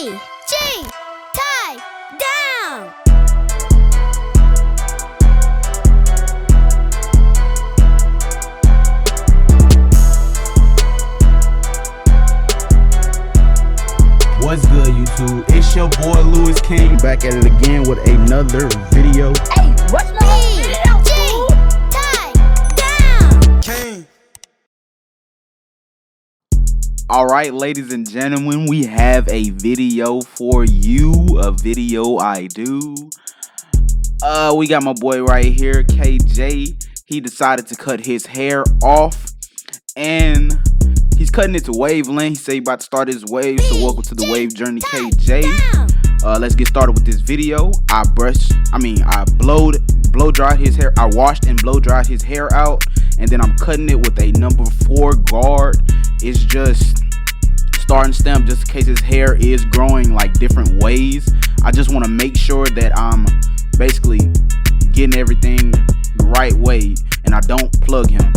G, tie, down. What's good, YouTube? It's your boy Louis King back at it again with another video. Hey, what's my video? G, tie, down. King. Alright, ladies and gentlemen, we have a video for you. A video I do. We got my boy right here, KJ. He decided to cut his hair off. And he's cutting it to wavelength. He said he about to start his wave. So welcome to the wave journey, KJ. Let's get started with this video. I blow dried his hair. I washed and blow dried his hair out, and then I'm cutting it with a number 4 guard. It's just starting stem, just in case his hair is growing like different ways. I just want to make sure that I'm basically getting everything the right way and I don't plug him.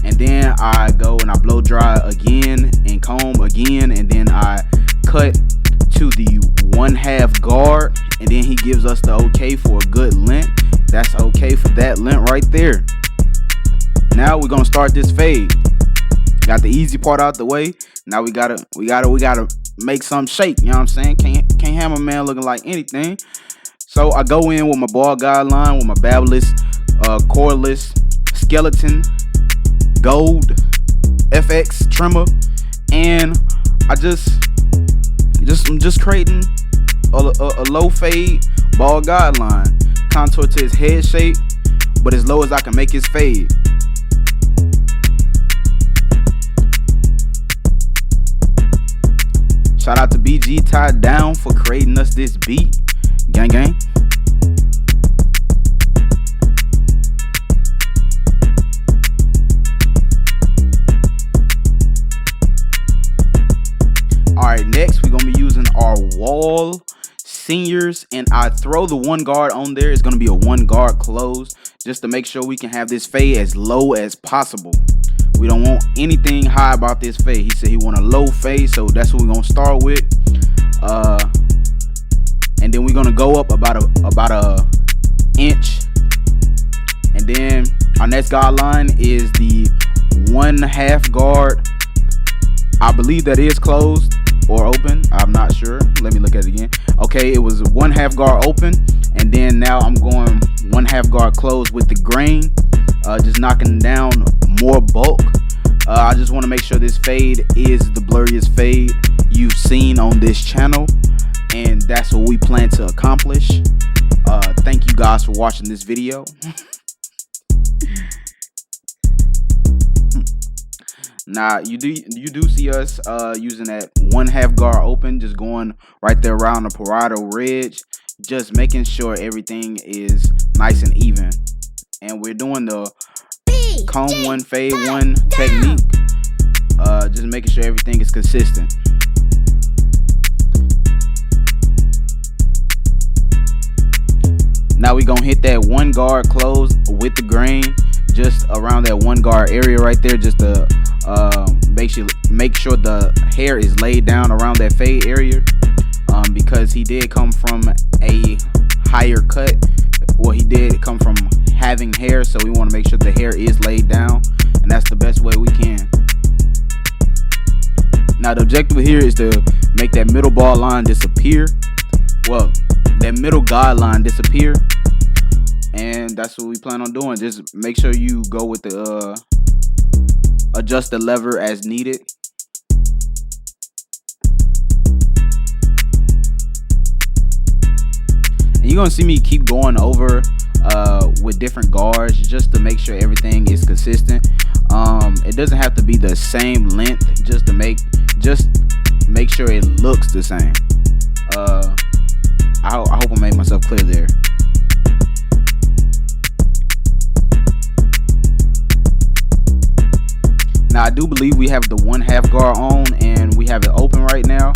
And then I go and I blow dry again and comb again, and then I cut to the 1/2 guard, and then he gives us the okay for a good length. That's okay for that length right there. Now we're gonna start this fade. Got the easy part out the way. Now we gotta make some shake. You know what I'm saying? Can't have a man looking like anything. So I go in with my ball guideline with my babless, cordless, skeleton, gold FX trimmer, and I'm just creating a low fade ball guideline, contour to his head shape, but as low as I can make his fade. Shout out to BG Tied Down for creating us this beat. Gang gang. Alright, next we're gonna be using our wall seniors, and I throw the 1 guard on there. It's gonna be a 1 guard close just to make sure we can have this fade as low as possible. We don't want anything high about this fade. He said he want a low fade, so that's what we're gonna start with. And then we're gonna go up about a inch, and then our next guideline is the 1/2 guard. I believe that is closed or open. I'm not sure. Let me look at it again. Okay, it was 1/2 guard open, and then now I'm going 1/2 guard closed with the grain, just knocking down more bulk. I just want to make sure this fade is the blurriest fade you've seen on this channel, and that's what we plan to accomplish. Thank you guys for watching this video. Now you do see us using that 1/2 guard open, just going right there around the parietal ridge, just making sure everything is nice and even. And we're doing the comb 1 fade 1 technique, just making sure everything is consistent. Now we're gonna hit that 1 guard close with the grain, just around that 1 guard area right there, just to make sure the hair is laid down around that fade area, because he did come from a higher cut. Well, he did come from having hair, so we want to make sure the hair is laid down, and that's the best way we can. Now the objective here is to make that middle ball line disappear. Well, that middle guideline disappear, and that's what we plan on doing. Just make sure you go with the adjust the lever as needed. And you're gonna see me keep going over with different guards just to make sure everything is consistent. It doesn't have to be the same length, just to make sure it looks the same. I hope I made myself clear there. Now I do believe we have the 1/2 guard on, and we have it open right now.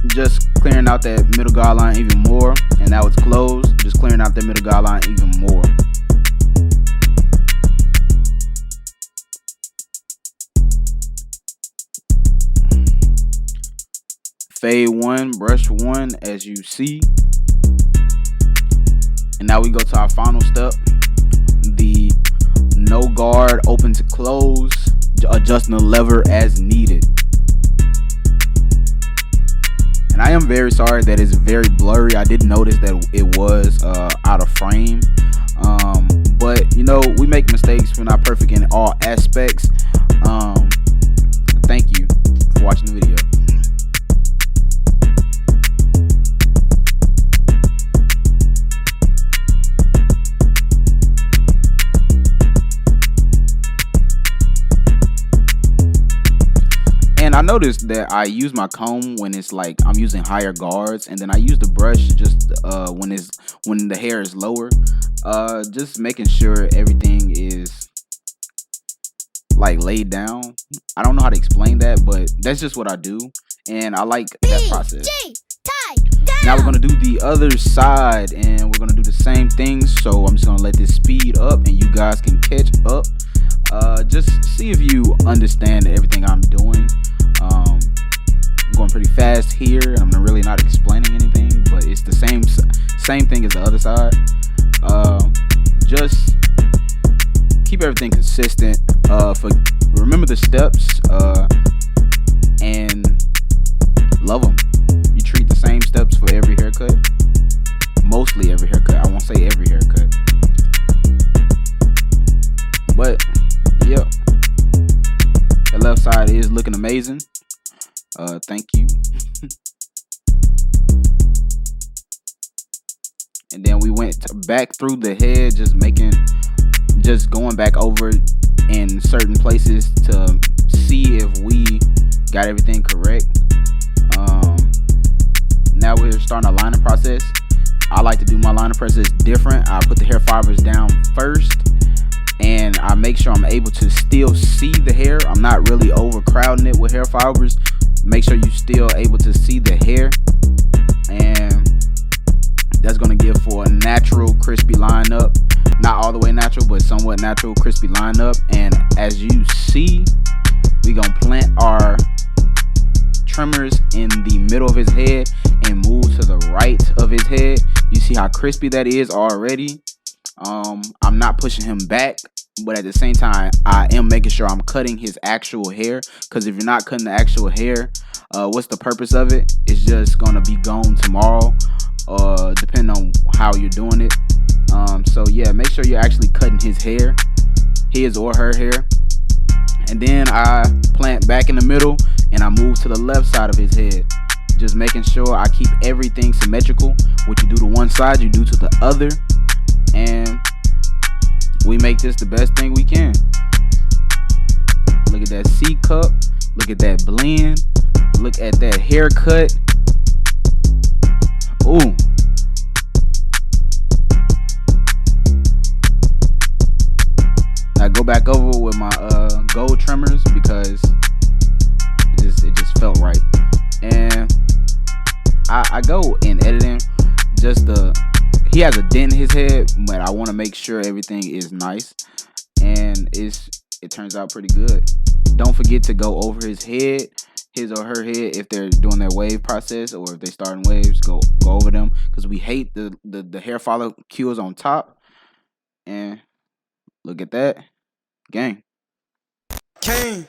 Just clearing out that middle guideline even more, and now it's closed. Just clearing out that middle guideline even more. fade 1, brush 1, as you see. And now we go to our final step, the no guard open to close, adjusting the lever as needed. And I am very sorry that it's very blurry. I did notice that it was out of frame. But you know, we make mistakes. We're not perfect in all aspects. Thank you for watching the video. And I noticed that I use my comb when it's like I'm using higher guards, and then I use the brush just when the hair is lower. Just making sure everything is like laid down. I don't know how to explain that, but that's just what I do, and I like that process. Now we're gonna do the other side, and we're gonna do the same thing. So I'm just gonna let this speed up, and you guys can catch up. Just see if you understand everything I'm doing. I'm going pretty fast here, and I'm really not explaining anything, but it's the same thing as the other side. Just keep everything consistent. Remember the steps, and love them. You treat the same steps for every haircut. Mostly every haircut. I won't say every haircut, but yep, the left side is looking amazing. Thank you. And then we went back through the head, just going back over in certain places to see if we got everything correct. Now we're starting our liner process. I like to do my liner process different. I put the hair fibers down first, and I make sure I'm able to still see the hair. I'm not really overcrowding it with hair fibers. Make sure you're still able to see the hair, and that's going to give for a natural crispy lineup. Not all the way natural, but somewhat natural crispy lineup. And as you see, we're going to plant our trimmers in the middle of his head and move to the right of his head. You see how crispy that is already. I'm not pushing him back, but at the same time, I am making sure I'm cutting his actual hair, because if you're not cutting the actual hair, what's the purpose of it? It's just gonna be gone tomorrow, depending on how you're doing it. So yeah, make sure you're actually cutting his hair, his or her hair. And then I plant back in the middle, and I move to the left side of his head, just making sure I keep everything symmetrical. What you do to one side, you do to the other, and we make this the best thing we can. Look at that C cup. Look at that blend. Look at that haircut. Ooh. I go back over with my gold trimmers because it just felt right. And I go in editing just he has a dent in his head, but I want to make sure everything is nice, and it turns out pretty good. Don't forget to go over his head, his or her head, if they're doing their wave process, or if they're starting waves, go over them, because we hate the hair follicles on top. And look at that, gang. Kingg.